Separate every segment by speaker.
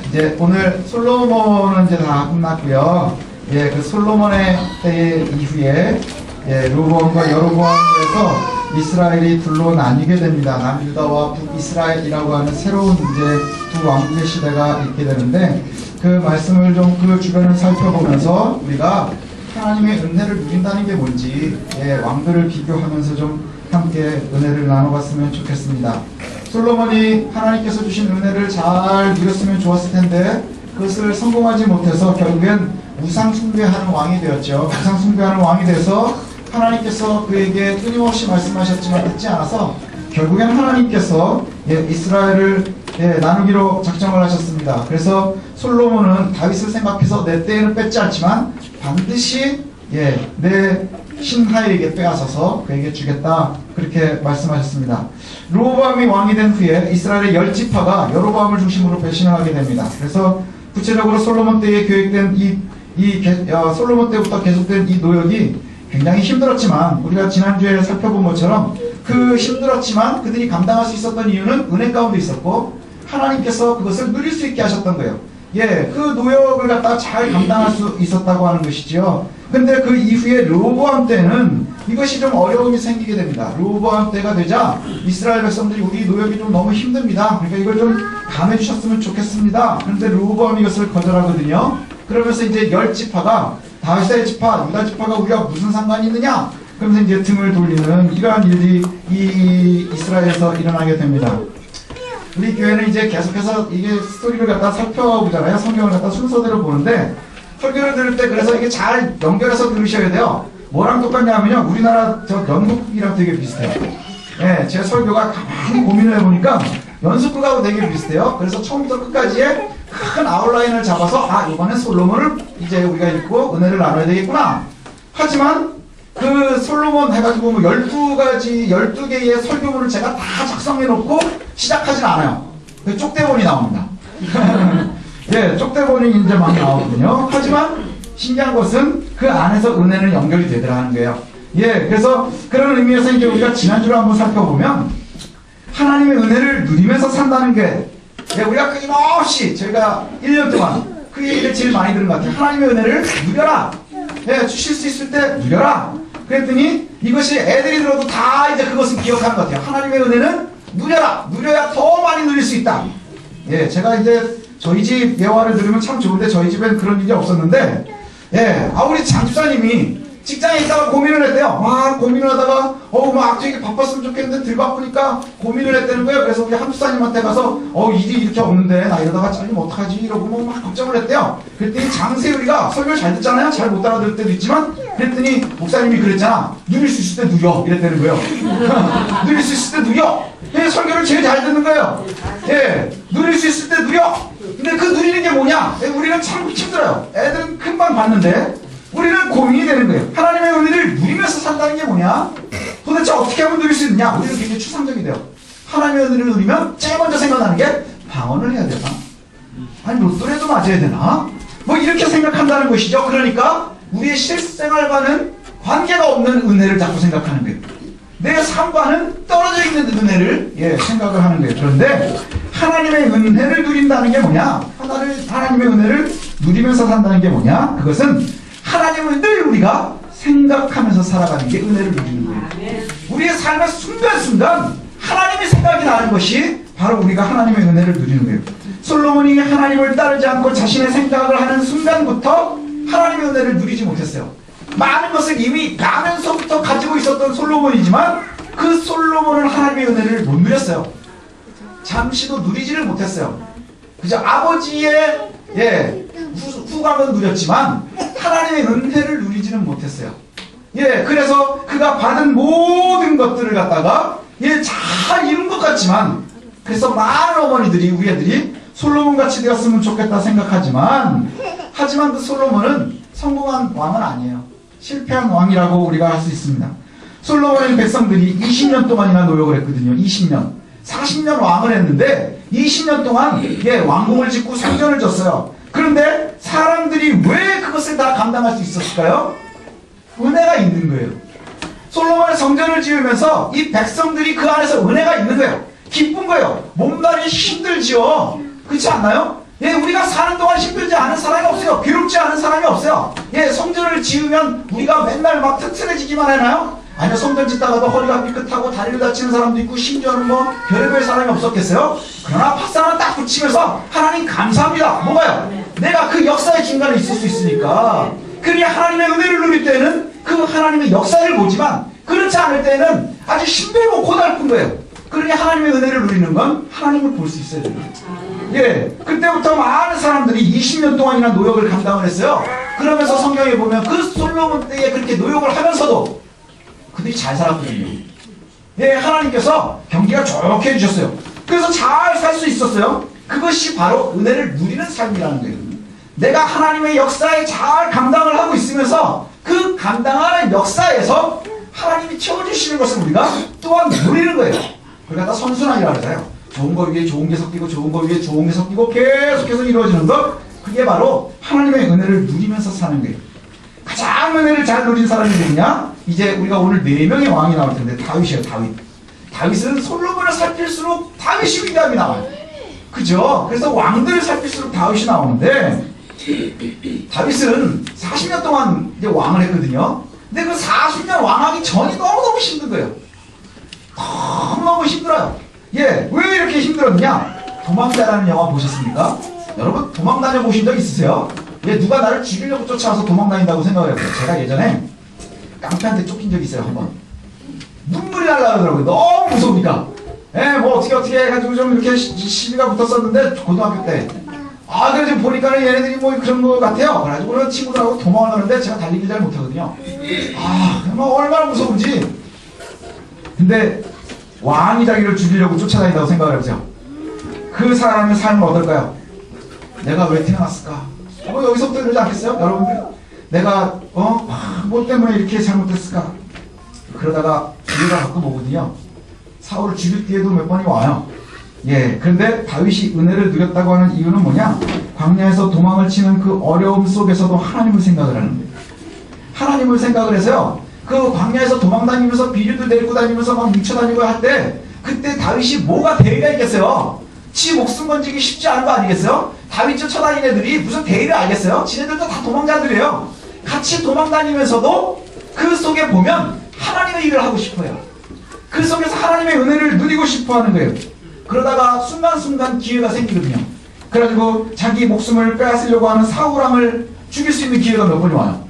Speaker 1: 이제 오늘 솔로몬은 이제 다 끝났고요. 예, 그 솔로몬의 때 이후에 르호보암과 여로보암에서 이스라엘이 둘로 나뉘게 됩니다. 남유다와 북이스라엘이라고 하는 새로운 이제 두 왕국의 시대가 있게 되는데, 그 말씀을 좀 그 주변을 살펴보면서 우리가 하나님의 은혜를 누린다는 게 뭔지 왕들을 비교하면서 좀 함께 은혜를 나눠봤으면 좋겠습니다. 솔로몬이 하나님께서 주신 은혜를 잘 누렸으면 좋았을 텐데 그것을 성공하지 못해서 결국엔 우상 숭배하는 왕이 되었죠. 우상 숭배하는 왕이 돼서 하나님께서 그에게 끊임없이 말씀하셨지만 듣지 않아서 결국엔 하나님께서 이스라엘을 나누기로 작정을 하셨습니다. 그래서 솔로몬은 다윗을 생각해서 내 때에는 뺏지 않지만 반드시 내 신하에게 빼앗아서 그에게 주겠다, 그렇게 말씀하셨습니다. 르호보암이 왕이 된 후에 이스라엘의 10지파가 여로보암을 중심으로 배신을 하게 됩니다. 그래서 구체적으로 솔로몬 때에 계획된 솔로몬 때부터 계속된 이 노역이 굉장히 힘들었지만, 우리가 지난주에 살펴본 것처럼 그 힘들었지만 그들이 감당할 수 있었던 이유는 은혜 가운데 있었고 하나님께서 그것을 누릴 수 있게 하셨던 거예요. 그 노역을 갖다가 잘 감당할 수 있었다고 하는 것이죠. 근데 그 이후에 르호보암 때는 이것이 좀 어려움이 생기게 됩니다. 르호보암 때가 되자 이스라엘 백성들이 우리 노역이 좀 너무 힘듭니다. 그러니까 이걸 좀 감해 주셨으면 좋겠습니다. 그런데 르호보암이 이것을 거절하거든요. 그러면서 이제 10지파가 다윗의 지파, 유다 지파가 우리가 무슨 상관이 있느냐? 그러면서 이제 등을 돌리는 이러한 일이 이스라엘에서 일어나게 됩니다. 우리 교회는 이제 계속해서 이게 스토리를 갖다 살펴보잖아요. 성경을 갖다 순서대로 보는데, 설교를 들을 때 그래서 이게 잘 연결해서 들으셔야 돼요. 뭐랑 똑같냐면요, 우리나라 연극이랑 되게 비슷해요. 제 설교가 가만히 고민을 해보니까 연습극하고 되게 비슷해요. 그래서 처음부터 끝까지의 큰 아웃라인을 잡아서 이번에 솔로몬을 이제 우리가 읽고 은혜를 나눠야 되겠구나. 하지만 그 솔로몬 해가지고 12개의 설교문을 제가 다 작성해 놓고 시작하진 않아요. 그 쪽대본이 나옵니다. 쪽대본이 이제 막 나오거든요. 하지만 신기한 것은 그 안에서 은혜는 연결이 되더라는 거예요. 그래서 그런 의미에서 이제 우리가 지난주를 한번 살펴보면 하나님의 은혜를 누리면서 산다는 게, 우리가 끊임없이 제가 1년 동안 그 얘기를 제일 많이 들은 것 같아요. 하나님의 은혜를 누려라. 주실 수 있을 때 누려라. 그랬더니 이것이 애들이 들어도 다 이제 그것을 기억하는 것 같아요. 하나님의 은혜는 누려라. 누려야 더 많이 누릴 수 있다. 제가 이제 저희 집 예화를 들으면 참 좋은데 저희 집엔 그런 일이 없었는데, 우리 장집사님이 직장에 있다가 고민을 했대요. 고민을 하다가 되게 바빴으면 좋겠는데 덜 바쁘니까 고민을 했다는 거예요. 그래서 우리 한주사님한테 가서 일이 이렇게 없는데 나 이러다가 잘리면 어떡하지? 이러고 막 걱정을 했대요. 그랬더니 장세율이가 설교를 잘 듣잖아요. 잘 못 알아들을 때도 있지만, 그랬더니 목사님이 그랬잖아. 누릴 수 있을 때 누려. 이랬다는 거예요. 누릴 수 있을 때 누려. 설교를 제일 잘 듣는 거예요. 누릴 수 있을 때 누려. 근데 그 누리는 게 뭐냐? 우리는 참 힘들어요. 애들은 금방 받는데 우리는 고민이 되는 거예요. 하나님의 은혜를 누리면서 산다는 게 뭐냐? 도대체 어떻게 하면 누릴 수 있느냐? 우리는 굉장히 추상적이 돼요. 하나님의 은혜를 누리면 제일 먼저 생각나는 게 방언을 해야 되나? 아니 로또라도 맞아야 되나? 이렇게 생각한다는 것이죠. 그러니까 우리의 실생활과는 관계가 없는 은혜를 자꾸 생각하는 거예요. 내 삶과는 떨어져 있는 은혜를 생각을 하는 거예요. 그런데 하나님의 은혜를 누린다는 게 뭐냐? 하나님의 은혜를 누리면서 산다는 게 뭐냐? 그것은 하나님을 늘 우리가 생각하면서 살아가는 게 은혜를 누리는 거예요. 우리의 삶의 순간순간 하나님의 생각이 나는 것이 바로 우리가 하나님의 은혜를 누리는 거예요. 솔로몬이 하나님을 따르지 않고 자신의 생각을 하는 순간부터 하나님의 은혜를 누리지 못했어요. 많은 것을 이미 나면서부터 가지고 있었던 솔로몬이지만 그 솔로몬은 하나님의 은혜를 못 누렸어요. 잠시도 누리지를 못했어요. 그저 아버지의 후광은 누렸지만 하나님의 은혜를 누리지는 못했어요. 그래서 그가 받은 모든 것들을 갖다가 잘 이룬 것 같지만, 그래서 많은 어머니들이, 우리 애들이 솔로몬같이 되었으면 좋겠다 생각하지만, 하지만 그 솔로몬은 성공한 왕은 아니에요. 실패한 왕이라고 우리가 할 수 있습니다. 솔로몬의 백성들이 20년 동안이나 노력을 했거든요. 20년. 40년 왕을 했는데 20년 동안 왕궁을 짓고 성전을 졌어요. 그런데 사람들이 왜 그것을 다 감당할 수 있었을까요? 은혜가 있는 거예요. 솔로몬의 성전을 지으면서 이 백성들이 그 안에서 은혜가 있는 거예요. 기쁜 거예요. 몸살이 힘들지요. 그렇지 않나요? 우리 우리가 사는 동안 힘들지 않은 사람이 없어요. 괴롭지 않은 사람이 없어요. 예, 성전을 지으면 우리가 맨날 막 튼튼해지기만 하나요? 아니요, 성전 짓다가도 허리가 삐끗하고 다리를 다치는 사람도 있고 심지어는 뭐 별의별 사람이 없었겠어요? 그러나 팥상을 딱 붙이면서 하나님 감사합니다. 뭐가요? 내가 그 역사의 중간에 있을 수 있으니까. 그러니 하나님의 은혜를 누릴 때는 그 하나님의 역사를 보지만 그렇지 않을 때는 아주 힘들고 고달픈 거예요. 그러니 하나님의 은혜를 누리는 건 하나님을 볼 수 있어야 됩니다. 예, 그때부터 많은 사람들이 20년 동안이나 노역을 감당을 했어요. 그러면서 성경에 보면 그 솔로몬 때에 그렇게 노역을 하면서도 그들이 잘 살았거든요. 예, 하나님께서 경기가 좋게 해주셨어요. 그래서 잘 살 수 있었어요. 그것이 바로 은혜를 누리는 삶이라는 거예요. 내가 하나님의 역사에 잘 감당을 하고 있으면서 그 감당하는 역사에서 하나님이 채워주시는 것을 우리가 또한 누리는 거예요. 그걸 갖다 선순환이라고 하잖아요. 좋은 거 위에 좋은 게 섞이고 좋은 거 위에 좋은 게 섞이고 계속해서 이루어지는 것, 그게 바로 하나님의 은혜를 누리면서 사는 거예요. 가장 은혜를 잘 누린 사람이 누구냐? 이제 우리가 오늘 4명의 왕이 나올 텐데 다윗이에요. 다윗은 솔로몬을 살필수록 다윗이 위대함이 나와요. 그죠? 그래서 왕들을 살필수록 다윗이 나오는데 다윗은 40년 동안 이제 왕을 했거든요. 근데 그 40년 왕하기 전이 너무너무 힘든 거예요. 너무너무 힘들어요. 예, 왜 이렇게 힘들었냐? 도망자라는 영화 보셨습니까? 여러분 도망 다녀보신 적 있으세요? 예, 누가 나를 죽이려고 쫓아와서 도망 다닌다고 생각을 해요. 제가 예전에 깡패한테 쫓긴 적이 있어요. 한번 눈물이 날라오더라고요. 너무 무서우니까. 예, 뭐 어떻게 해가지고 좀 이렇게 시비가 붙었었는데 고등학교 때. 아, 그래 지금 보니까는 얘네들이 뭐 그런 거 같아요. 그래가지고 친구들하고 도망을 가는데 제가 달리기 잘 못하거든요. 아, 뭐 얼마나 무서운지. 근데 왕이 자기를 죽이려고 쫓아다닌다고 생각을 해보세요. 그 사람의 삶은 어떨까요? 내가 왜 태어났을까? 여기서부터 그러지 않겠어요? 여러분들? 내가 뭐 때문에 이렇게 잘못했을까? 그러다가 기회가 가끔 오거든요. 사울을 죽일 기회도 몇 번이 와요. 예, 그런데 다윗이 은혜를 누렸다고 하는 이유는 뭐냐? 광야에서 도망을 치는 그 어려움 속에서도 하나님을 생각을 하는 거예요. 하나님을 생각을 해서요. 그 광야에서 도망다니면서 비류도 데리고 다니면서 막 뭉쳐다니고 할 때 그때 다윗이 뭐가 대의가 있겠어요? 지 목숨 건지기 쉽지 않은 거 아니겠어요? 다윗 쫓아다니는 애들이 무슨 대의를 알겠어요? 지네들도 다 도망자들이에요. 같이 도망다니면서도 그 속에 보면 하나님의 일을 하고 싶어요. 그 속에서 하나님의 은혜를 누리고 싶어 하는 거예요. 그러다가 순간순간 기회가 생기거든요. 그래가지고 자기 목숨을 빼앗으려고 하는 사울왕을 죽일 수 있는 기회가 몇 번이 와요.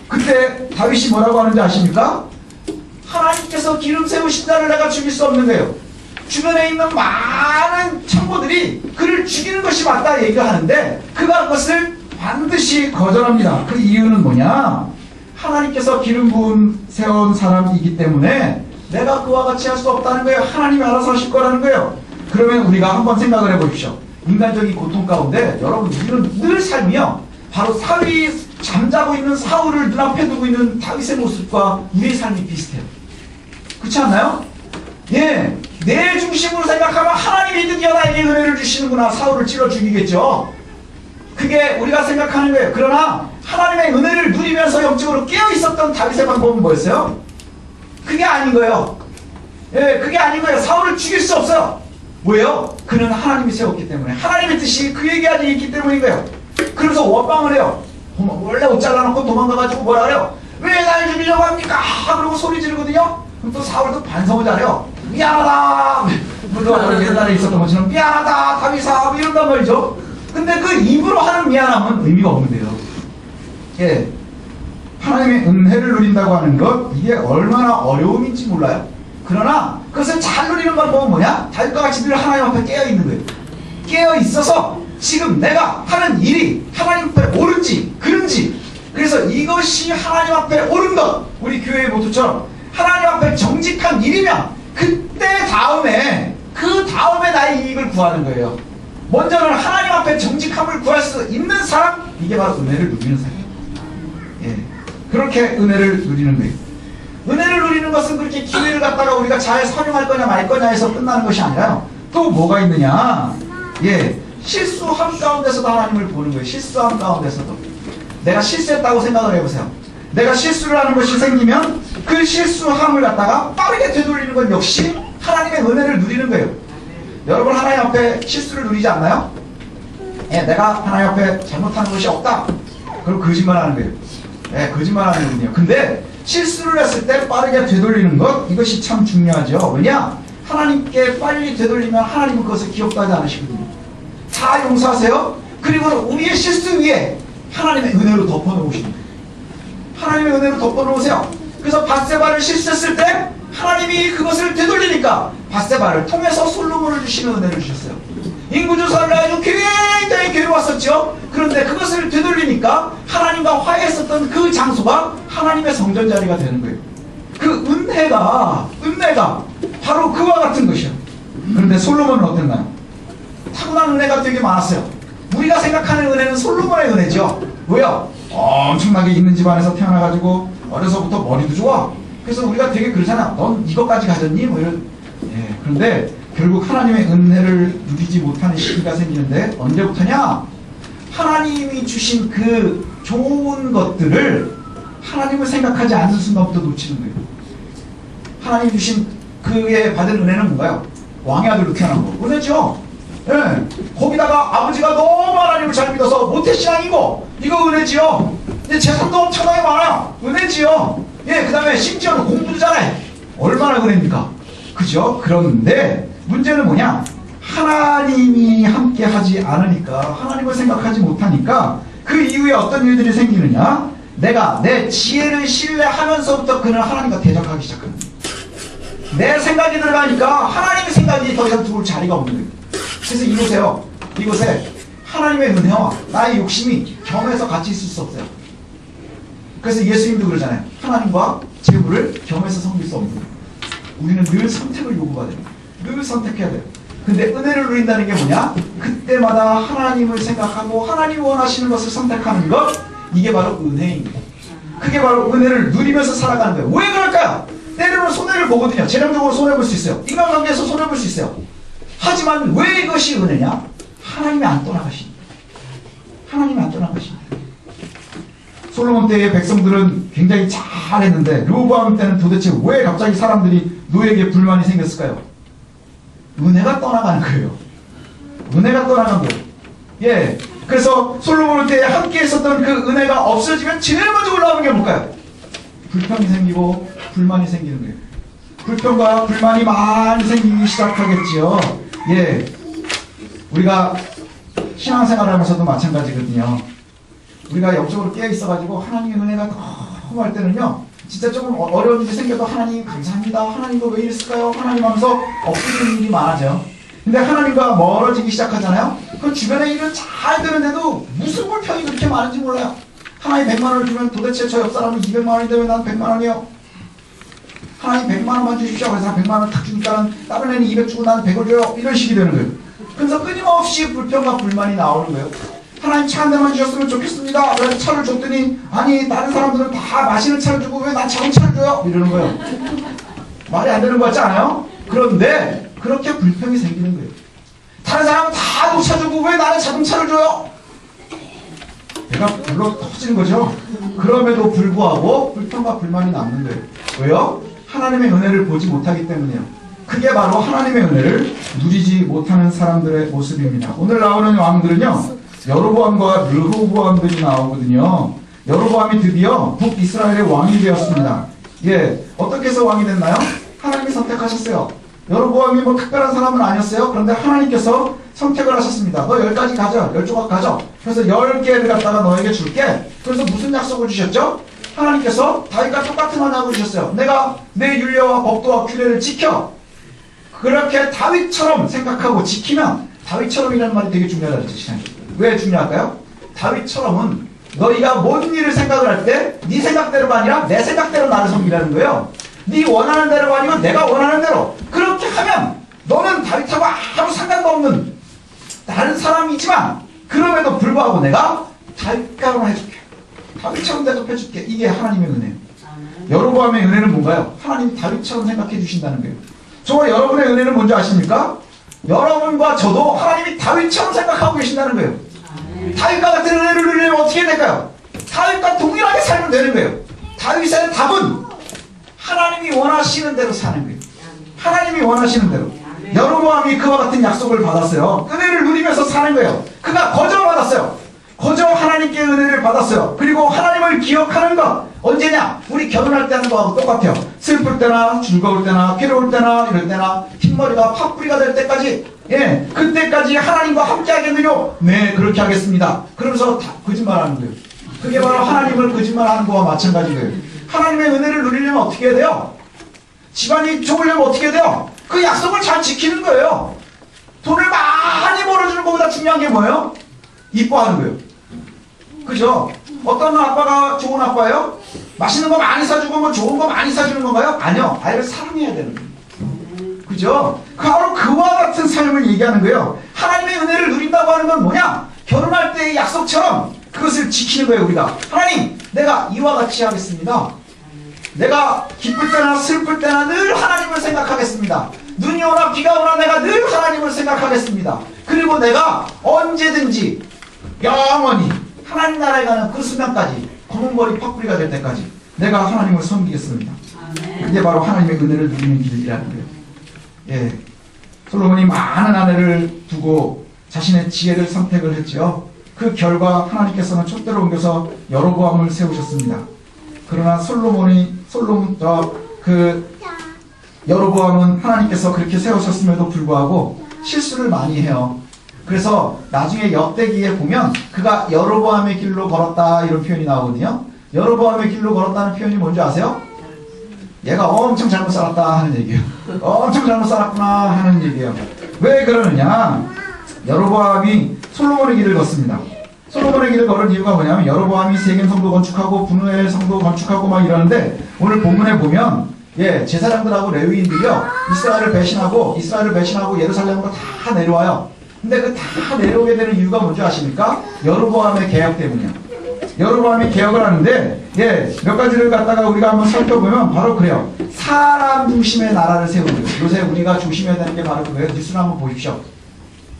Speaker 1: 그때 다윗이 뭐라고 하는지 아십니까? 하나님께서 기름 세우신 자를 내가 죽일 수 없는 거예요. 주변에 있는 많은 천부들이 그를 죽이는 것이 맞다 얘기를 하는데 그가 그것을 반드시 거절합니다. 그 이유는 뭐냐? 하나님께서 기름 부음 세운 사람이기 때문에 내가 그와 같이 할 수 없다는 거예요. 하나님이 알아서 하실 거라는 거예요. 그러면 우리가 한번 생각을 해보십시오. 인간적인 고통 가운데 여러분 우리는 늘 삶이요. 바로 사위 잠자고 있는 사울을 눈앞에 두고 있는 다윗의 모습과 우리의 삶이 비슷해요. 그렇지 않나요? 예, 내 중심으로 생각하면 하나님이 드디어 나에게 은혜를 주시는구나. 사울을 찔러 죽이겠죠. 그게 우리가 생각하는 거예요. 그러나 하나님의 은혜를 누리면서 영적으로 깨어있었던 다윗의 방법은 뭐였어요? 그게 아닌 거예요. 예, 그게 아닌 거예요. 사울을 죽일 수 없어요. 왜요? 그는 하나님이 세웠기 때문에 하나님의 뜻이 그에게 아직 있기 때문인 거예요. 그래서 원망을 해요. 원래 옷 잘라놓고 도망가가지고 뭐라 그래요? 왜 날 죽이려고 합니까? 그러고 소리 지르거든요. 그럼 또 사울도 반성을 잘해요. 미안하다. 물론 옛날에 있었던 것처럼 미안하다 다윗아 이런단 말이죠. 근데 그 입으로 하는 미안함은 의미가 없는데요. 예, 하나님의 은혜를 누린다고 하는 것, 이게 얼마나 어려움인지 몰라요. 그러나 그것을 잘 누리는 방법은 뭐냐? 다윗과 같이 늘 하나님 앞에 깨어있는 거예요. 깨어있어서 지금 내가 하는 일이 하나님 앞에 옳은지 그른지, 그래서 이것이 하나님 앞에 옳은 것, 우리 교회 모토처럼 하나님 앞에 정직한 일이면 그때 다음에 그 다음에 나의 이익을 구하는 거예요. 먼저는 하나님 앞에 정직함을 구할 수 있는 사람, 이게 바로 은혜를 누리는 사람이에요. 예, 그렇게 은혜를 누리는 거예요. 은혜를 누리는 것은 그렇게 기회를 갖다가 우리가 잘 활용할 거냐 말 거냐 해서 끝나는 것이 아니라요. 또 뭐가 있느냐? 예, 실수함 가운데서도 하나님을 보는 거예요. 실수함 가운데서도. 내가 실수했다고 생각을 해보세요. 내가 실수를 하는 것이 생기면 그 실수함을 갖다가 빠르게 되돌리는 건 역시 하나님의 은혜를 누리는 거예요. 여러분 하나님 앞에 실수를 누리지 않나요? 예, 내가 하나님 앞에 잘못하는 것이 없다. 그럼 거짓말하는 거예요. 예, 거짓말하는 거거든요. 근데 실수를 했을 때 빠르게 되돌리는 것, 이것이 참 중요하죠. 왜냐? 하나님께 빨리 되돌리면 하나님은 그것을 기억도 하지 않으시거든요. 다 용서하세요. 그리고 우리의 실수 위에 하나님의 은혜로 덮어놓으십니다. 하나님의 은혜로 덮어놓으세요. 그래서 밧세바를 실수했을 때 하나님이 그것을 되돌리니까 밧세바를 통해서 솔로몬을 주시는 은혜를 주셨어요. 인구조사를 아주 굉장히 괴로웠었죠. 그런데 그것을 되돌리니까 하나님과 화해했었던 그 장소가 하나님의 성전 자리가 되는 거예요. 그 은혜가 바로 그와 같은 것이에요. 그런데 솔로몬은 어땠나요? 타고난 은혜가 되게 많았어요. 우리가 생각하는 은혜는 솔로몬의 은혜죠. 왜요? 엄청나게 있는 집안에서 태어나가지고 어려서부터 머리도 좋아. 그래서 우리가 되게 그러잖아. 넌 이것까지 가졌니? 뭐 이런. 예, 그런데 결국 하나님의 은혜를 누리지 못하는 시기가 생기는데 언제부터냐? 하나님이 주신 그 좋은 것들을 하나님을 생각하지 않는 순간부터 놓치는 거예요. 하나님 주신 그에 받은 은혜는 뭔가요? 왕의 아들로 태어난 거. 은혜죠. 예. 거기다가 아버지가 너무 하나님을 잘 믿어서 모태신앙이고 이거 은혜지요. 근데 재산도 엄청나게 많아요. 은혜지요. 예, 그 다음에 심지어는 공부도 잘해. 얼마나 은혜입니까? 그죠? 그런데 문제는 뭐냐? 하나님이 함께 하지 않으니까, 하나님을 생각하지 못하니까 그 이후에 어떤 일들이 생기느냐? 내가 내 지혜를 신뢰하면서부터 그는 하나님과 대적하기 시작합니다. 내 생각이 들어가니까 하나님의 생각이 더 이상 들어올 자리가 없는 거예요. 그래서 이곳에 하나님의 은혜와 나의 욕심이 겸해서 같이 있을 수 없어요. 그래서 예수님도 그러잖아요. 하나님과 재물을 겸해서 섬길 수 없는 거예요. 우리는 늘 선택을 요구받아요. 늘 선택해야 돼요. 근데 은혜를 누린다는 게 뭐냐? 그때마다 하나님을 생각하고 하나님이 원하시는 것을 선택하는 것, 이게 바로 은혜입니다. 그게 바로 은혜를 누리면서 살아가는 거예요. 왜 그럴까요? 때로는 손해를 보거든요. 재정적으로 손해볼 수 있어요. 인간관계에서 손해볼 수 있어요. 하지만 왜 이것이 은혜냐? 하나님이 안 떠나가십니다. 하나님이 안 떠나가십니다. 솔로몬 때의 백성들은 굉장히 잘했는데 르호보암 때는 도대체 왜 갑자기 사람들이 노예에게 불만이 생겼을까요? 은혜가 떠나가는 거예요. 은혜가 떠나간 거예요. 예. 그래서 솔로몬 때에 함께 있었던 그 은혜가 없어지면 제일 먼저 올라오는 게 뭘까요? 불평이 생기고 불만이 생기는 거예요. 불평과 불만이 많이 생기기 시작하겠지요. 예. 우리가 신앙생활을 하면서도 마찬가지거든요. 우리가 영적으로 깨어있어가지고 하나님의 은혜가 너무 할 때는요, 진짜 조금 어려운 일이 생겨도 하나님 감사합니다. 하나님도 왜 이랬을까요? 하나님 하면서 엎드리는 일이 많아져요. 근데 하나님과 멀어지기 시작하잖아요. 그 주변에 일은 잘 되는데도 무슨 불평이 그렇게 많은지 몰라요. 하나님 100만 원을 주면 도대체 저 옆 사람은 200만 원인데 왜 난 100만 원이요? 하나님 100만 원만 주십시오. 그래서 100만 원 탁 주니까 다른 애는 200 주고 나는 100을 줘요. 이런 식이 되는 거예요. 그래서 끊임없이 불평과 불만이 나오는 거예요. 하나님 차 한 대만 주셨으면 좋겠습니다. 그래서 차를 줬더니 아니 다른 사람들은 다 마시는 차를 주고 왜 난 자동차를 줘요? 이러는 거예요. 말이 안 되는 거 같지 않아요? 그런데 그렇게 불평이 생기는 거예요. 다른 사람은 다 녹차 주고 왜 나는 자동차를 줘요? 내가 불러 터지는 거죠. 그럼에도 불구하고 불평과 불만이 남는 거예요. 왜요? 하나님의 은혜를 보지 못하기 때문이에요. 그게 바로 하나님의 은혜를 누리지 못하는 사람들의 모습입니다. 오늘 나오는 왕들은요, 여로보암과 르호보암들이 나오거든요. 여로보암이 드디어 북이스라엘의 왕이 되었습니다. 예, 어떻게 해서 왕이 됐나요? 하나님이 선택하셨어요. 여로보암이 뭐 특별한 사람은 아니었어요. 그런데 하나님께서 선택을 하셨습니다. 너 10가지 가져, 10조각 가져. 그래서 10개를 갖다가 너에게 줄게. 그래서 무슨 약속을 주셨죠? 하나님께서 다윗과 똑같은 언약을 주셨어요. 내가 내 율례와 법도와 규례를 지켜. 그렇게 다윗처럼 생각하고 지키면, 다윗처럼이라는 말이 되게 중요하다 그랬죠. 왜 중요할까요? 다윗처럼은 너희가 모든 일을 생각을 할 때 네 생각대로가 아니라 내 생각대로 나를 섬기라는 거예요. 네 원하는 대로가 아니고 내가 원하는 대로. 그렇게 하면 너는 다윗하고 아무 상관도 없는 다른 사람이지만 그럼에도 불구하고 내가 다윗처럼 해줄게. 다윗처럼 대접해줄게. 이게 하나님의 은혜예요. 여로보암의 은혜는 뭔가요? 하나님이 다윗처럼 생각해 주신다는 거예요. 저와 여러분의 은혜는 뭔지 아십니까? 여러분과 저도 하나님이 다윗처럼 생각하고 계신다는 거예요. 다윗과 같은 은혜를 누리려면 어떻게 될까요? 다윗과 동일하게 살면 되는 거예요. 다윗의 답은 하나님이 원하시는 대로 사는 거예요. 하나님이 원하시는 대로. 여로보암이 그와 같은 약속을 받았어요. 은혜를 누리면서 사는 거예요. 그가 거절하지 받았어요. 거저 하나님께 은혜를 받았어요. 그리고 하나님을 기억하는 것 언제냐? 우리 결혼할 때 하는 거하고 똑같아요. 슬플 때나 즐거울 때나 괴로울 때나 이럴 때나 흰머리가 팥뿌리가 될 때까지, 예, 그때까지 하나님과 함께 하겠느냐? 네, 그렇게 하겠습니다. 그러면서 다 거짓말하는 거예요. 그게 바로 하나님을 거짓말하는 거와 마찬가지 거예요. 하나님의 은혜를 누리려면 어떻게 해야 돼요? 집안이 좋으려면 어떻게 해야 돼요? 그 약속을 잘 지키는 거예요. 돈을 많이 벌어주는 것보다 중요한 게 뭐예요? 이뻐하는 거예요. 그죠? 어떤 아빠가 좋은 아빠예요? 맛있는 거 많이 사주고 뭐 좋은 거 많이 사주는 건가요? 아니요. 아이를 사랑해야 되는 거예요. 그죠? 바로 그와 같은 삶을 얘기하는 거예요. 하나님의 은혜를 누린다고 하는 건 뭐냐? 결혼할 때의 약속처럼 그것을 지키는 거예요. 우리가 하나님, 내가 이와 같이 하겠습니다. 내가 기쁠 때나 슬플 때나 늘 하나님을 생각하겠습니다. 눈이 오나 비가 오나 내가 늘 하나님을 생각하겠습니다. 그리고 내가 언제든지 영원히 하나님 나라에 가는 그 순간까지 검은 머리 팥뿌리가 될 때까지 내가 하나님을 섬기겠습니다. 그게 바로 하나님의 은혜를 누리는 길이라는 거예요. 예, 솔로몬이 많은 아내를 두고 자신의 지혜를 선택을 했죠. 그 결과 하나님께서는 촛대를 옮겨서 여로보암을 세우셨습니다. 그러나 여로보암은 하나님께서 그렇게 세우셨음에도 불구하고 실수를 많이 해요. 그래서 나중에 역대기에 보면 그가 여로보암의 길로 걸었다 이런 표현이 나오거든요. 여로보암의 길로 걸었다는 표현이 뭔지 아세요? 얘가 엄청 잘못 살았다 하는 얘기예요. 엄청 잘못 살았구나 하는 얘기예요. 왜 그러느냐? 여로보암이 솔로몬의 길을 걷습니다. 솔로몬의 길을 걸은 이유가 뭐냐면 여로보암이 세겜 성도 건축하고 분우엘 성도 건축하고 막 이러는데 오늘 본문에 보면, 예, 제사장들하고 레위인들이요 이스라엘을 배신하고 예루살렘으로 다 내려와요. 근데 그 다 내려오게 되는 이유가 뭔지 아십니까? 여로보암의 개혁 때문이에요. 여로보암이 개혁을 하는데, 예, 몇 가지를 갖다가 우리가 한번 살펴보면 바로 그래요. 사람 중심의 나라를 세우는 거예요. 요새 우리가 조심해야 되는 게 바로 그거예요. 뉴스를 한번 보십시오.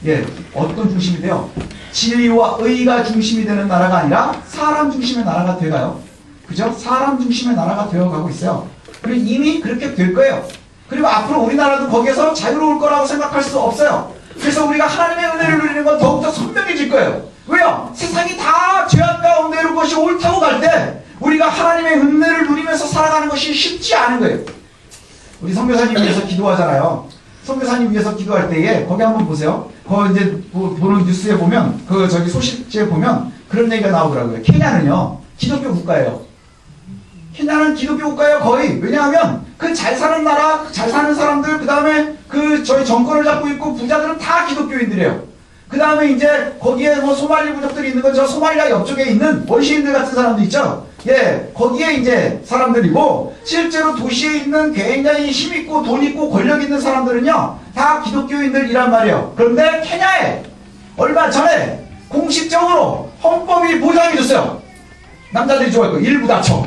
Speaker 1: 예, 어떤 중심이 돼요? 진리와 의가 중심이 되는 나라가 아니라 사람 중심의 나라가 되어가요. 그죠? 사람 중심의 나라가 되어가고 있어요. 그리고 이미 그렇게 될 거예요. 그리고 앞으로 우리나라도 거기에서 자유로울 거라고 생각할 수 없어요. 그래서 우리가 하나님의 은혜를 누리는 건 더욱더 선명해질 거예요. 왜요? 세상이 다 죄악 가운데 이런 것이 옳다고 갈 때 우리가 하나님의 은혜를 누리면서 살아가는 것이 쉽지 않은 거예요. 우리 선교사님 위해서 기도하잖아요. 선교사님 위해서 기도할 때에 거기 한번 보세요. 거기 이제 보는 뉴스에 보면 소식지에 보면 그런 얘기가 나오더라고요. 케냐는요 기독교 국가예요. 케냐는 기독교 국가예요 거의. 왜냐하면 그 잘 사는 나라, 잘 사는 사람들, 그 다음에 저희 정권을 잡고 있고 부자들은 다 기독교인들이에요. 그 다음에 이제 거기에 뭐 소말리 부족들이 있는 건 저 소말리아 옆쪽에 있는 원시인들 같은 사람도 있죠. 예, 거기에 이제 사람들이고 실제로 도시에 있는 굉장히 힘있고 돈 있고 권력 있는 사람들은요 다 기독교인들이란 말이에요. 그런데 케냐에 얼마 전에 공식적으로 헌법이 보장해줬어요. 남자들이 좋아할 거 일부 다쳐.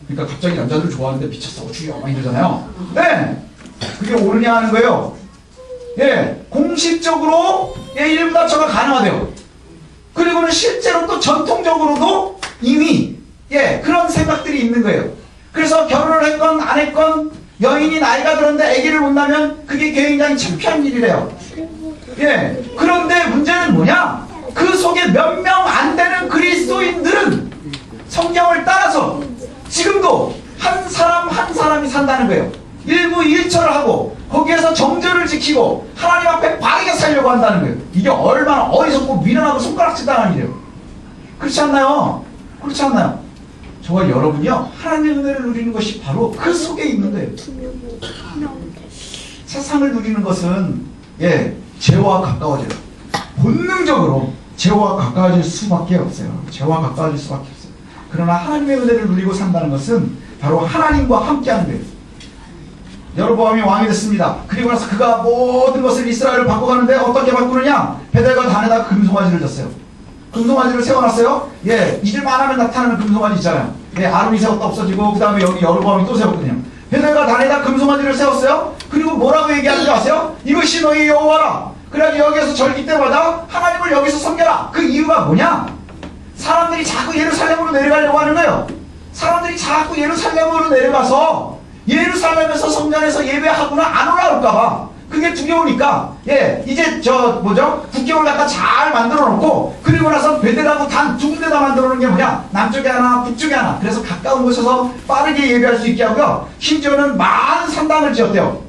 Speaker 1: 그러니까 갑자기 남자들 좋아하는데 미쳤어 주여 막 이러잖아요. 네, 그게 옳으냐 하는 거예요. 예, 공식적으로 일부 다처가 가능하대요. 그리고는 실제로 또 전통적으로도 이미 그런 생각들이 있는 거예요. 그래서 결혼을 했건 안 했건 여인이 나이가 들었는데 아기를 못 낳으면 그게 굉장히 창피한 일이래요. 예, 그런데 문제는 뭐냐? 그 속에 몇 명 안 되는 그리스도인들은 성경을 따라서 지금도 한 사람 한 사람이 산다는 거예요. 일부 일처를 하고 거기에서 정절을 지키고 하나님 앞에 바르게 살려고 한다는 거예요. 이게 얼마나 어리석고 미련하고 손가락질 당한 일이에요. 그렇지 않나요? 그렇지 않나요? 저와 여러분이요 하나님의 은혜를 누리는 것이 바로 그 속에 있는 거예요. 세상을 누리는 것은 죄와 가까워져요. 본능적으로 죄와 가까워질 수밖에 없어요. 죄와 가까워질 수밖에 없어요. 그러나 하나님의 은혜를 누리고 산다는 것은 바로 하나님과 함께하는 거예요. 여로보암이 왕이 됐습니다. 그리고 나서 그가 모든 것을 이스라엘을 바꿔가는데 어떻게 바꾸느냐? 베델과 단에다가 금송아지를 졌어요. 금송아지를 세워놨어요. 잊을만 하면 나타나는 금송아지 있잖아요. 아론이 세웠다 없어지고 그 다음에 여기 여로보암이 또 세웠거든요. 베델과 단에다 금송아지를 세웠어요. 그리고 뭐라고 얘기하는지 아세요? 이것이 너희 여호와라. 그래서 여기에서 절기 때마다 하나님을 여기서 섬겨라. 그 이유가 뭐냐? 사람들이 자꾸 예루살렘으로 내려가려고 하는 거예요. 사람들이 자꾸 예루살렘으로 내려가서 예루살렘에서 성전에서 예배하거나 안 올라올까봐 그게 두려우니까, 예, 이제 국경을 갖다 잘 만들어 놓고, 그리고 나서 베델하고 단 두 군데다 만들어 놓은 게 뭐냐? 남쪽에 하나, 북쪽에 하나. 그래서 가까운 곳에서 빠르게 예배할 수 있게 하고요. 심지어는 많은 산당을 지었대요.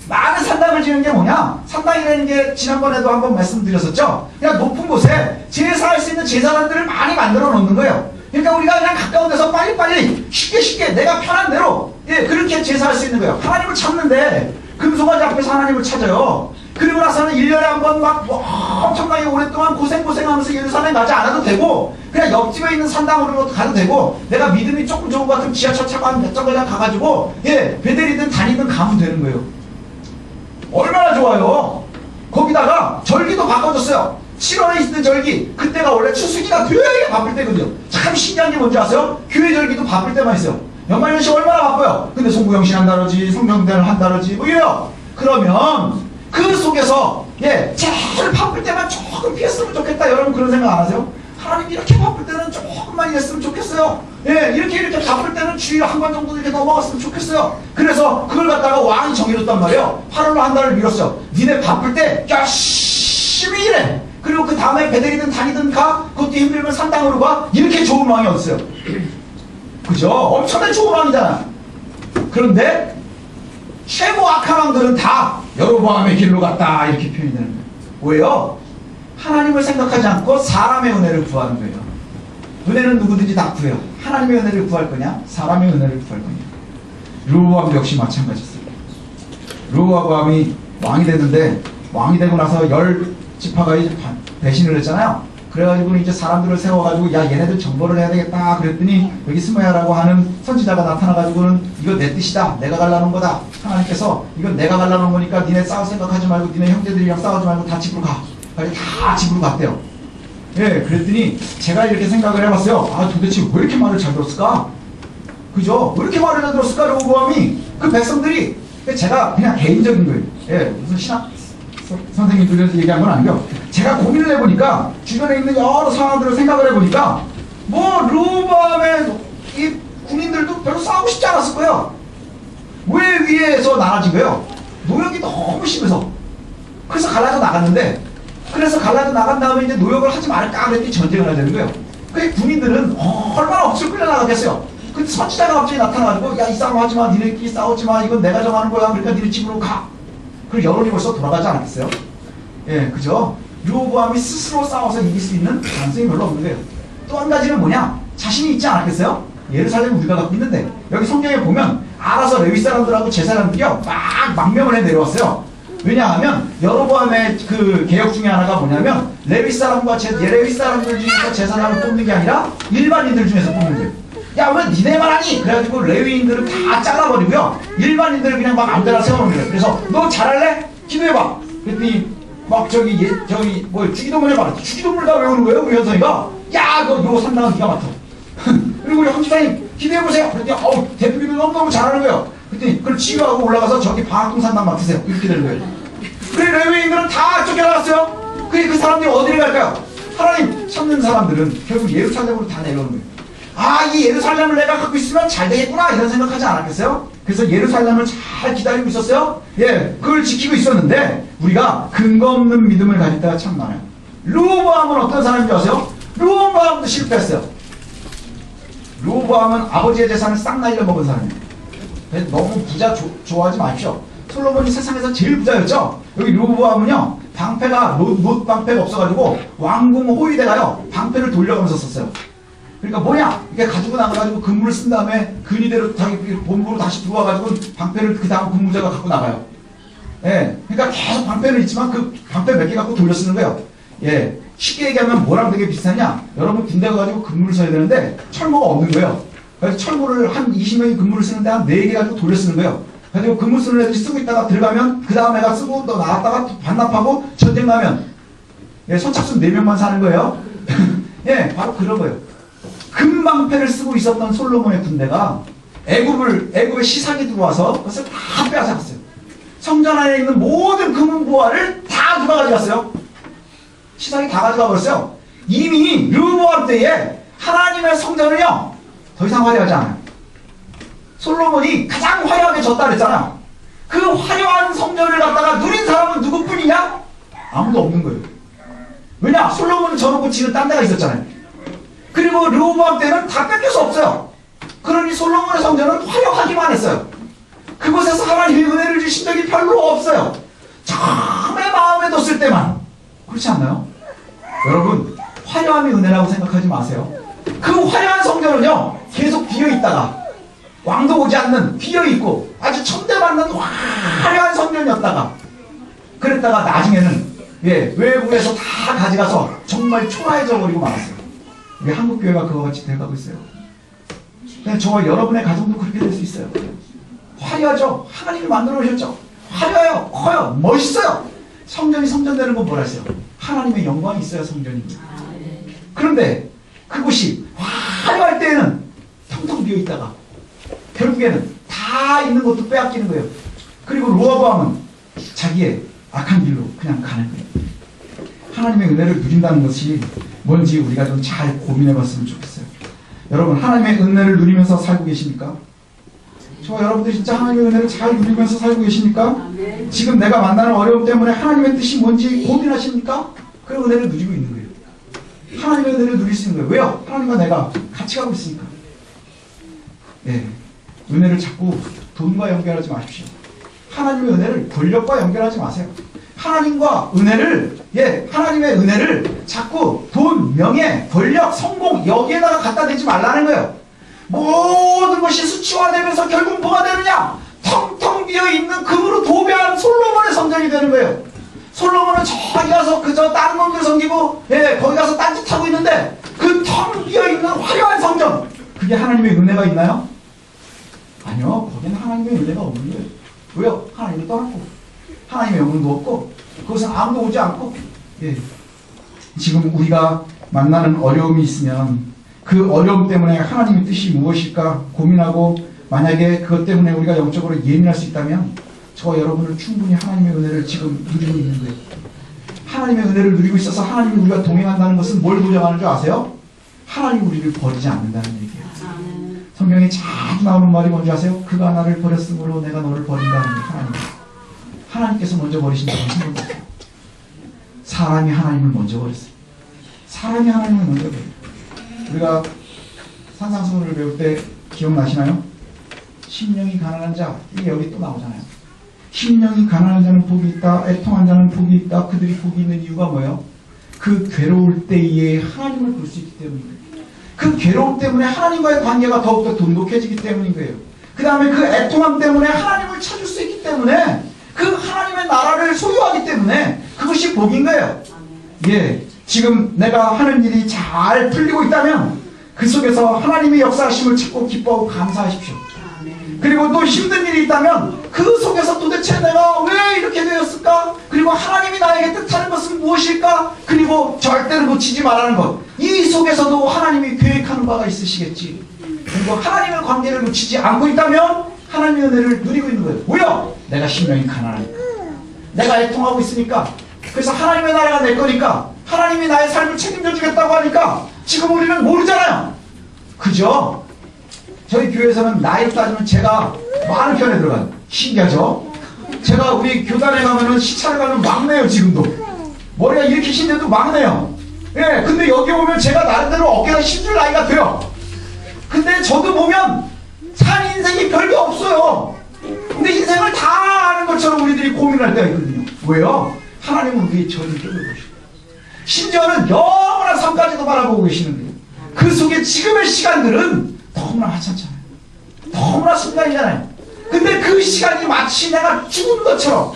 Speaker 1: 많은 산당을 지는 게 뭐냐? 산당이라는 게 지난번에도 한번 말씀드렸었죠? 그냥 높은 곳에 제사할 수 있는 제사장들을 많이 만들어 놓는 거예요. 그러니까 우리가 그냥 가까운 데서 빨리빨리 쉽게 내가 편한 대로, 예, 그렇게 제사할 수 있는 거예요. 하나님을 찾는데 금송아지 앞에서 하나님을 찾아요. 그리고 나서는 1년에 한 번 막 엄청나게 오랫동안 고생하면서 예루살렘 가지 않아도 되고, 그냥 옆집에 있는 산당으로 가도 되고, 내가 믿음이 조금 좋은 것 같으면 지하철 타고 한 몇 정거장 가가지고, 예, 베델이든 다니든 가면 되는 거예요. 얼마나 좋아요. 거기다가 절기도 바꿔줬어요. 7월에 있는 절기, 그때가 원래 추수기가 되게 바쁠 때거든요. 참 신기한 게 뭔지 아세요? 교회 절기도 바쁠 때만 있어요. 연말연시 얼마나 바빠요. 근데 송구영신 한다러지, 성경대를 한다러지, 뭐 이래요. 그러면 그 속에서, 예, 제일 바쁠 때만 조금 피했으면 좋겠다. 여러분 그런 생각 안 하세요? 하나님 이렇게 바쁠 때는 조금만 일했으면 좋겠어요. 예, 이렇게 바쁠 때는 주일 한 번 정도 이렇게 넘어갔으면 좋겠어요. 그래서 그걸 갖다가 왕이 정해줬단 말이에요. 8월로 한 달을 미뤘어요. 니네 바쁠 때 열심히 일해. 그리고 그 다음에 베델이든 다니든 가. 그것도 힘들면 산당으로 가. 이렇게 좋은 왕이 어딨어요? 그죠? 엄청나게 좋은 왕이잖아. 그런데 최고 악한 왕들은 다 여로보암의 길로 갔다 이렇게 표현이 되는 거예요. 왜요? 하나님을 생각하지 않고 사람의 은혜를 구하는 거예요. 은혜는 누구든지 다 구해요. 하나님의 은혜를 구할 거냐? 사람의 은혜를 구할 거냐? 르호보암도 역시 마찬가지였어요. 르호보암이 왕이 됐는데, 왕이 되고 나서 10지파가 이제 배신을 했잖아요. 그래가지고 이제 사람들을 세워가지고, 야, 얘네들 정벌을 해야 되겠다. 그랬더니 여기 스모야라고 하는 선지자가 나타나가지고는 이거 내 뜻이다. 내가 갈라놓은 거다. 하나님께서 이건 내가 갈라놓은 거니까 니네 싸울 생각하지 말고 니네 형제들이랑 싸우지 말고 다 집으로 가. 다 집으로 갔대요. 예, 그랬더니 제가 이렇게 생각을 해봤어요. 아, 도대체 왜 이렇게 말을 잘 들었을까? 그죠? 왜 이렇게 말을 잘 들었을까? 르호보암이 그 백성들이, 제가 그냥 개인적인 거예요. 예, 무슨 신학 선생님들에서 얘기한 건 아니고요. 제가 고민을 해보니까 주변에 있는 여러 상황들을 생각을 해보니까 르호보암의 이 군인들도 별로 싸우고 싶지 않았을 거예요. 왜 위에서 나눠진 거예요? 노역이 너무 심해서. 그래서 갈라져 나갔는데, 그래서 갈라져 나간 다음에 이제 노역을 하지 말까 그랬더니 전쟁을 해야 되는 거예요. 그 군인들은 얼마나 억지로 끌려나갔겠어요. 근데 선지자가 갑자기 나타나가지고, 야, 이 싸움 하지 마. 니네끼리 싸우지 마. 이건 내가 정하는 거야. 그러니까 니네 집으로 가. 그리고 여론이 벌써 돌아가지 않았겠어요? 예, 그죠? 르호보암이 스스로 싸워서 이길 수 있는 가능성이 별로 없는 거예요. 또 한 가지는 뭐냐? 자신이 있지 않았겠어요? 예루살렘 우리가 갖고 있는데, 여기 성경에 보면 알아서 레위 사람들하고 제사장들이요 막 망명을 해 내려왔어요. 왜냐하면 여로보암의 그 개혁 중에 하나가 뭐냐면 레위 사람과 레위 사람들 중에서 제사장을 뽑는 게 아니라 일반인들 중에서 뽑는 거예요. 야, 왜 니네만 하니? 그래가지고 레위인들을 다 잘라버리고요, 일반인들을 그냥 막 아무데나 세워놓는 거예요. 그래서 너 잘할래? 기도해봐. 그랬더니 막 주기도문 해봐. 주기도문을 다 외우는 거예요. 우리 현성이가. 야, 너 요 산당은 기가 막혀. 그리고 우리 황지사님 기도해보세요. 그랬더니 대표님도 너무너무 잘하는 거예요. 그랬더니 그걸 치유하고 올라가서 저기 방학동산당 맡으세요. 이렇게 되는 거예요. 그래, 레위인들은 다 쫓겨나갔어요. 그 사람들이 어디를 갈까요? 하나님 찾는 사람들은 결국 예루살렘으로 다 내려오는 거예요. 아, 이 예루살렘을 내가 갖고 있으면 잘 되겠구나 이런 생각하지 않았겠어요? 그래서 예루살렘을 잘 기다리고 있었어요. 예, 그걸 지키고 있었는데 우리가 근거 없는 믿음을 가질 때가 참 많아요. 르호보암은 어떤 사람인지 아세요? 르호보암도 실패했어요. 르호보암은 아버지의 재산을 싹 날려먹은 사람이에요. 너무 부자 좋아하지 마십시오. 솔로몬이 세상에서 제일 부자였죠. 여기 르호보암은요, 방패가 롯 방패가 없어가지고 왕궁 호위대가요 방패를 돌려가면서 썼어요. 그러니까 뭐냐, 이게 가지고 나가가지고 근무를 쓴 다음에 근위대로 자기 본부로 다시 들어와가지고 방패를 그 다음 근무자가 갖고 나가요. 예, 그러니까 계속 방패는 있지만 그 방패 몇 개 갖고 돌려 쓰는 거예요. 예, 쉽게 얘기하면 뭐랑 되게 비슷하냐? 여러분 군대 가가지고 근무를 써야 되는데 철모가 없는 거예요. 그래서 철모를 한 20명이 근무를 쓰는데 한 4개 가지고 돌려 쓰는 거예요. 그래서 근무 쓰는 애들이 쓰고 있다가 들어가면 그 다음 애가 쓰고 또 나왔다가 또 반납하고 전쟁 나면, 예, 선착순 4명만 사는 거예요. 예, 바로 그런 거예요. 금방패를 쓰고 있었던 솔로몬의 군대가 애굽의 시상이 들어와서 그것을 다 빼앗았어요. 성전 안에 있는 모든 금은보화를 다 누가 가져갔어요? 시상이 다 가져가 버렸어요. 이미 르호보암 때에 하나님의 성전을요 더 이상 화려하지 않아요. 솔로몬이 가장 화려하게 졌다 그랬잖아요. 그 화려한 성전을 갖다가 누린 사람은 누구뿐이냐? 아무도 없는 거예요. 왜냐? 솔로몬은 저놓고 지는 딴 데가 있었잖아요. 그리고 르호보암 때는 다 뺏겨서 없어요. 그러니 솔로몬의 성전은 화려하기만 했어요. 그곳에서 하나님의 은혜를 주신 적이 별로 없어요. 처음에 마음에 뒀을 때만. 그렇지 않나요? 여러분, 화려함이 은혜라고 생각하지 마세요. 그 화려한 성전은요, 계속 비어있다가 왕도 오지 않는 비어있고 아주 천대받는 화려한 성전이었다가 그랬다가 나중에는 외부에서 다 가져가서 정말 초라해져 버리고 말았어요. 우리 한국교회가 그와 같이 돼가고 있어요. 저와 여러분의 가정도 그렇게 될 수 있어요. 화려하죠? 하나님이 만들어 오셨죠? 화려해요, 커요, 멋있어요. 성전이 성전되는 건 뭐라 했어요? 하나님의 영광이 있어야 성전입니다. 그런데 그곳이 화려할 때에는 텅텅 비어있다가 결국에는 다 있는 것도 빼앗기는 거예요. 그리고 르호보암은 자기의 악한 길로 그냥 가는 거예요. 하나님의 은혜를 누린다는 것이 뭔지 우리가 좀 잘 고민해 봤으면 좋겠어요. 여러분, 하나님의 은혜를 누리면서 살고 계십니까? 저와 여러분들 진짜 하나님의 은혜를 잘 누리면서 살고 계십니까? 지금 내가 만나는 어려움 때문에 하나님의 뜻이 뭔지 고민하십니까? 그 은혜를 누리고 있는 거예요. 하나님의 은혜를 누릴 수 있는 거예요. 왜요? 하나님과 내가 같이 가고 있으니까. 은혜를 자꾸 돈과 연결하지 마십시오. 하나님의 은혜를 권력과 연결하지 마세요. 하나님과 은혜를, 하나님의 은혜를 자꾸 돈, 명예, 권력, 성공 여기에다가 갖다 대지 말라는 거예요. 모든 것이 수치화되면서 결국 뭐가 되느냐? 텅텅 비어있는 금으로 도배한 솔로몬의 성전이 되는 거예요. 솔로몬은 저기 가서 그저 다른 놈들 섬기고 거기 가서 딴짓하고 있는데 그 텅 비어있는 화려한 성전, 그게 하나님의 은혜가 있나요? 아니요. 거기는 하나님의 은혜가 없는 거예요. 왜요? 하나님을 떠났고 하나님의 영혼도 없고 그것은 아무도 오지 않고 지금 우리가 만나는 어려움이 있으면 그 어려움 때문에 하나님의 뜻이 무엇일까 고민하고 만약에 그것 때문에 우리가 영적으로 예민할 수 있다면 저와 여러분은 충분히 하나님의 은혜를 지금 누리고 있는 거예요. 하나님의 은혜를 누리고 있어서 하나님이 우리가 동행한다는 것은 뭘 보장하는 줄 아세요? 하나님이 우리를 버리지 않는다는 얘기예요. 성경에 자주 나오는 말이 뭔지 아세요? 그가 나를 버렸으므로 내가 너를 버린다는 게 하나님께서 먼저 버리신 적은 한 번도 없어요. 사람이 하나님을 먼저 버렸어요. 사람이 하나님을 먼저 버려요. 우리가 산상수훈을 배울 때 기억나시나요? 심령이 가난한 자, 이게 여기 또 나오잖아요. 심령이 가난한 자는 복이 있다, 애통한 자는 복이 있다. 그들이 복이 있는 이유가 뭐예요? 그 괴로울 때에 하나님을 볼 수 있기 때문입니다. 그 괴로움 때문에 하나님과의 관계가 더욱더 돈독해지기 때문인 거예요. 그 다음에 그 애통함 때문에 하나님을 찾을 수 있기 때문에 그 하나님의 나라를 소유하기 때문에 그것이 복인 거예요. 지금 내가 하는 일이 잘 풀리고 있다면 그 속에서 하나님의 역사하심을 찾고 기뻐하고 감사하십시오. 그리고 또 힘든 일이 있다면 그 속에서 도대체 내가 왜 이렇게 되었을까? 그리고 하나님이 나에게 뜻하는 것은 무엇일까? 그리고 절대로 놓치지 말라는 것. 이 속에서도 하나님이 계획하는 바가 있으시겠지. 그리고 하나님의 관계를 놓치지 않고 있다면 하나님의 은혜를 누리고 있는 거예요. 왜요? 내가 심령이 가난하니까. 내가 애통하고 있으니까. 그래서 하나님의 나라가 내 거니까. 하나님이 나의 삶을 책임져 주겠다고 하니까 지금 우리는 모르잖아요. 그죠? 저희 교회에서는 나이로 따지면 제가 많은 편에 들어가요. 신기하죠? 제가 우리 교단에 가면은 시차를 가면 막내요. 지금도 머리가 이렇게 신데도 막내요. 근데 여기 오면 제가 나름대로 어깨가 힘줄 나이가 돼요. 근데 저도 보면 산 인생이 별게 없어요. 근데 인생을 다 아는 것처럼 우리들이 고민할 때가 있거든요. 왜요? 하나님은 우리의 전을 깨우시고 심지어는 영원한 삶까지도 바라보고 계시는 거예요. 그 속에 지금의 시간들은 너무나 하찮잖아요. 너무나 순간이잖아요. 근데 그 시간이 마치 내가 죽은 것처럼,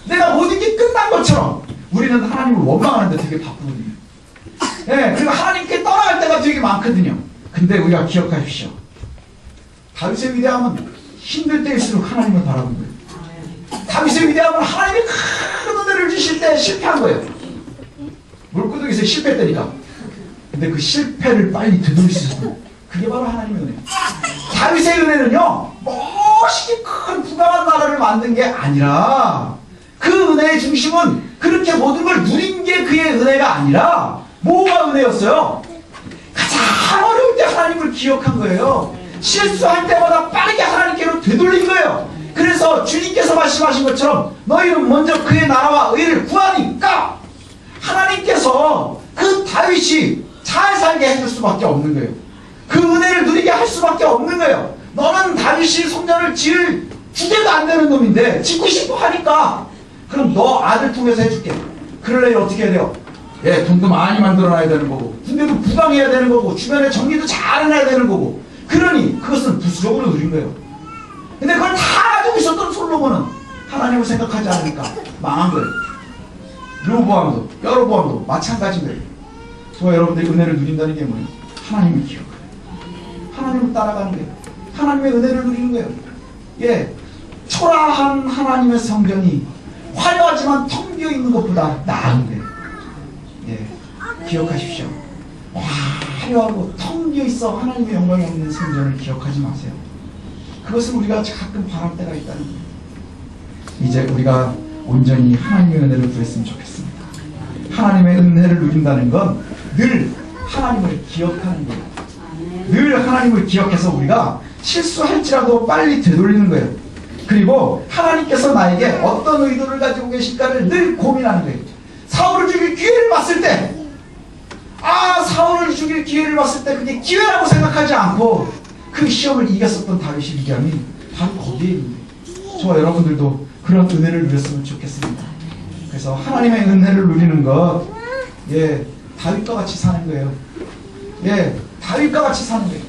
Speaker 1: 내가 모든 게 끝난 것처럼 우리는 하나님을 원망하는데 되게 바쁘거든요. 그리고 하나님께 떠나갈 때가 되게 많거든요. 근데 우리가 기억하십시오. 다윗의 위대함은 힘들 때일수록 하나님을 바라본 거예요. 다윗의 위대함은 하나님이 큰 은혜를 주실 때 실패한 거예요. 물구덩이에서 실패했다니까. 근데 그 실패를 빨리 되돌릴 수 있었던, 그게 바로 하나님의 은혜예요. 다윗의 은혜는요, 멋있게 큰 부강한 나라를 만든 게 아니라 그 은혜의 중심은 그렇게 모든 걸 누린 게 그의 은혜가 아니라 뭐가 은혜였어요? 가장 어려울 때 하나님을 기억한 거예요. 실수할 때마다 빠르게 하나님께로 되돌린 거예요. 그래서 주님께서 말씀하신 것처럼 너희는 먼저 그의 나라와 의를 구하니까 하나님께서 그 다윗이 잘 살게 해줄 수밖에 없는 거예요. 그 은혜를 누리게 할 수밖에 없는 거예요. 너는 다윗이 성전을 지을 주제도 안 되는 놈인데 짓고 싶어 하니까 그럼 너 아들 통해서 해줄게. 그러려면 어떻게 해야 돼요? 예, 돈도 많이 만들어놔야 되는 거고 군대도 부강해야 되는 거고 주변에 정리도 잘 해놔야 되는 거고 그러니 그것은 부수적으로 누린 거예요. 근데 그걸 다 가지고 있었던 솔로몬은 하나님을 생각하지 않으니까 망한 거예요. 르호보암도 여로보암도 마찬가지인 거예요. 저와 여러분들이 은혜를 누린다는 게 뭐예요? 하나님을 기억해요. 하나님을 따라가는 거예요. 하나님의 은혜를 누리는 거예요. 예, 초라한 하나님의 성전이 화려하지만 텅 비어 있는 것보다 나은 거예요. 예, 기억하십시오. 화려하고 텅 비어 있어 하나님의 영광이 없는 성전을 기억하지 마세요. 그것을 우리가 가끔 바랄 때가 있다는 거예요. 이제 우리가 온전히 하나님의 은혜를 구했으면 좋겠습니다. 하나님의 은혜를 누린다는 건 늘 하나님을 기억하는 거예요. 늘 하나님을 기억해서 우리가 실수할지라도 빨리 되돌리는 거예요. 그리고 하나님께서 나에게 어떤 의도를 가지고 계실까를 늘 고민하는 거예요. 사울을 죽일 기회를 봤을 때 사울을 죽일 기회를 봤을 때 그게 기회라고 생각하지 않고 그 시험을 이겼었던 다윗의 비결이 바로 거기에 있는 거예요. 저와 여러분들도 그런 은혜를 누렸으면 좋겠습니다. 그래서 하나님의 은혜를 누리는 것, 예, 다윗과 같이 사는 거예요. 예, 다윗과 같이 사는 거예요.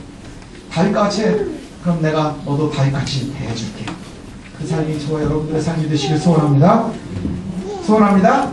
Speaker 1: 다윗과 같이, 그럼 내가 너도 다윗같이 대해줄게. 그 삶이 저와 여러분들의 삶이 되시길 소원합니다. 소원합니다.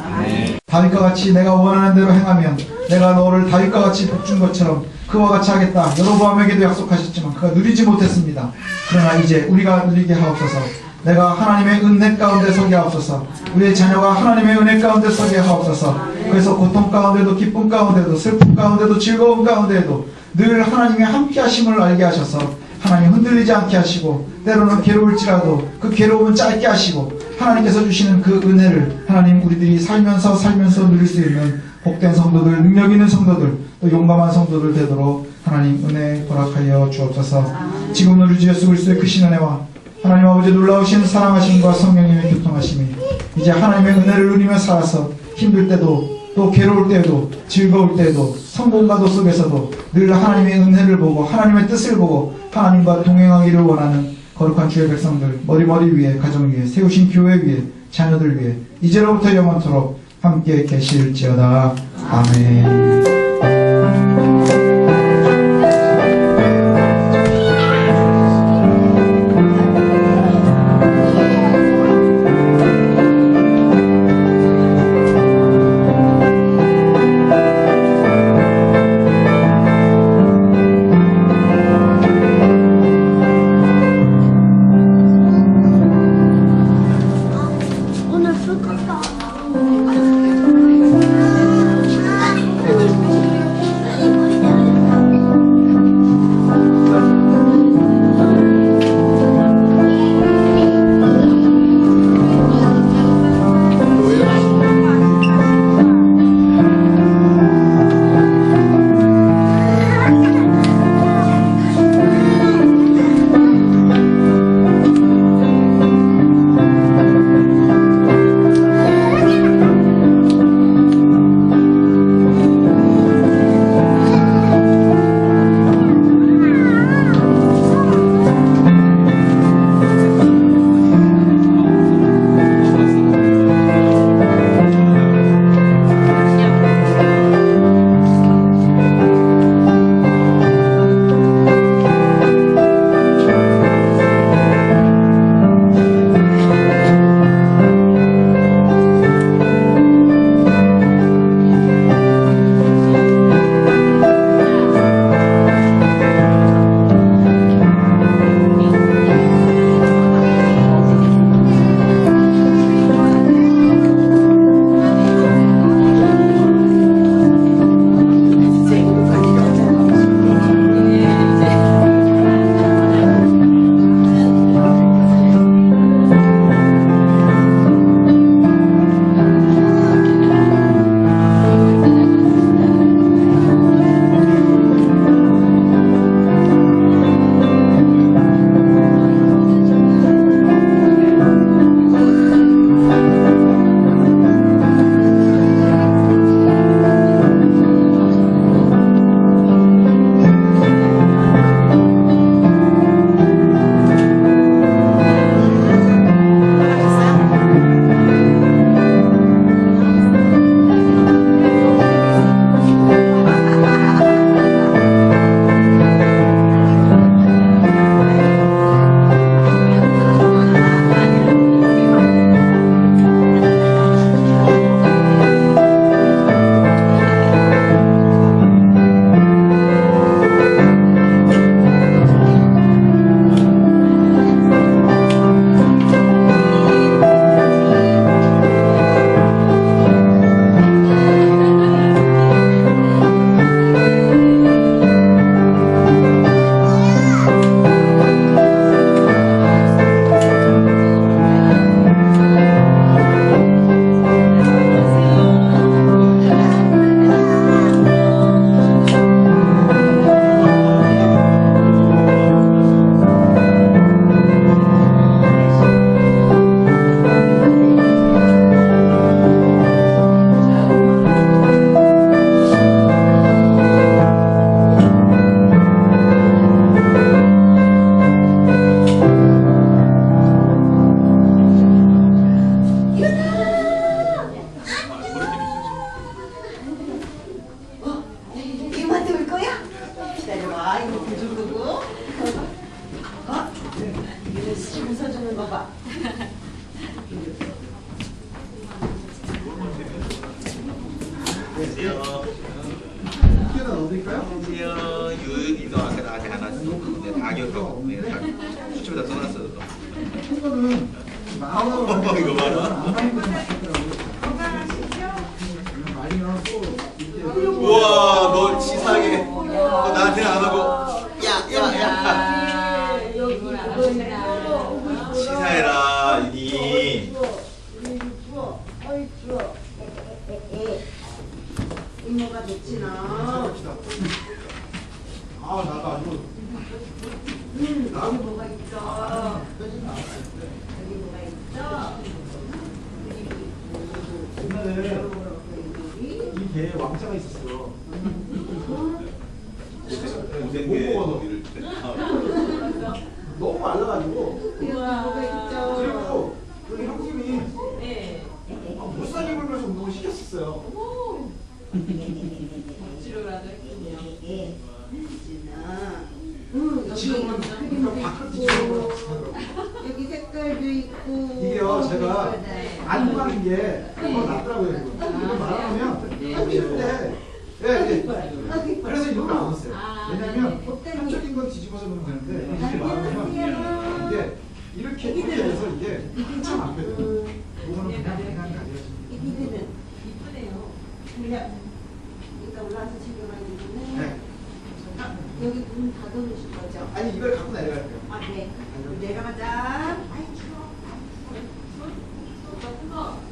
Speaker 1: 다윗과 같이 내가 원하는 대로 행하면 내가 너를 다윗과 같이 복준 것처럼 그와 같이 하겠다. 여로보암에게도 약속하셨지만 그가 누리지 못했습니다. 그러나 이제 우리가 누리게 하옵소서. 내가 하나님의 은혜 가운데 서게 하옵소서. 우리의 자녀가 하나님의 은혜 가운데 서게 하옵소서. 그래서 고통 가운데도 기쁨 가운데도 슬픔 가운데도 즐거움 가운데도 늘 하나님의 함께 하심을 알게 하셔서 하나님 흔들리지 않게 하시고 때로는 괴로울지라도 그 괴로움은 짧게 하시고 하나님께서 주시는 그 은혜를 하나님 우리들이 살면서 누릴 수 있는 복된 성도들, 능력 있는 성도들, 또 용감한 성도들 되도록 하나님 은혜 허락하여 주옵소서. 지금 우리 주 예수 그리스도의 크신 은혜와 하나님 아버지 놀라우신 사랑하심과 성령님의 교통하심이 이제 하나님의 은혜를 누리며 살아서 힘들 때도 또 괴로울 때에도 즐거울 때에도 성공가도 속에서도 늘 하나님의 은혜를 보고 하나님의 뜻을 보고 하나님과 동행하기를 원하는 거룩한 주의 백성들 머리 위에 가정 위에 세우신 교회 위에 자녀들 위에 이제로부터 영원토록 함께 계실지어다. 아멘.
Speaker 2: 오늘 풀 컸다. 기억하고 내가 수첩에다 써놨어.
Speaker 1: 이거는 마음으로
Speaker 2: 이거 봐라.
Speaker 1: 안 하는 것도 맞더라고요. 많이 나오고 이제
Speaker 2: 우와, 너 치사하게. 너 나한테는 안 하고. 야. 치사해라, 이니.
Speaker 3: 이모가 좋지나.
Speaker 1: 아 나도 아주
Speaker 3: 여기 뭐가 있어? 여기 뭐가 있어?
Speaker 1: 옛날에 이 개에 왕자가 있었어.
Speaker 2: 못된 게 어디를.
Speaker 1: 너무 말라가지고
Speaker 3: 여기 뭐가 있죠?
Speaker 1: 그리고 우리 형님이
Speaker 4: 네.
Speaker 1: 무쌍 입으면서 운동을 시켰었어요.
Speaker 4: 억지로라도 했군요.
Speaker 1: 지금은 그러니까 밖으로 뒤집어버려.
Speaker 3: 여기 색깔도 있고.
Speaker 1: 이게요 제가 안 가는 게 더 낫더라고요. 이거 말하면 한길 때 그래서 이걸 안 했어요. 왜냐면 한쪽인 건 뒤집어서 놓으면 되는데 이렇게 말하면 이게 이렇게 돼서 이게 한참 안 펴져요. 이거는 그냥 가져야지.
Speaker 3: 이거는
Speaker 4: 이쁘네요.
Speaker 3: 그냥 일단 올라와서 챙겨가야 되겠네.
Speaker 1: 네.
Speaker 3: 여기 문 닫아놓으실 거죠?
Speaker 1: 아니 이걸 갖고 내려갈게요.
Speaker 3: 아, 네. 내려가자.
Speaker 4: 더 큰 거.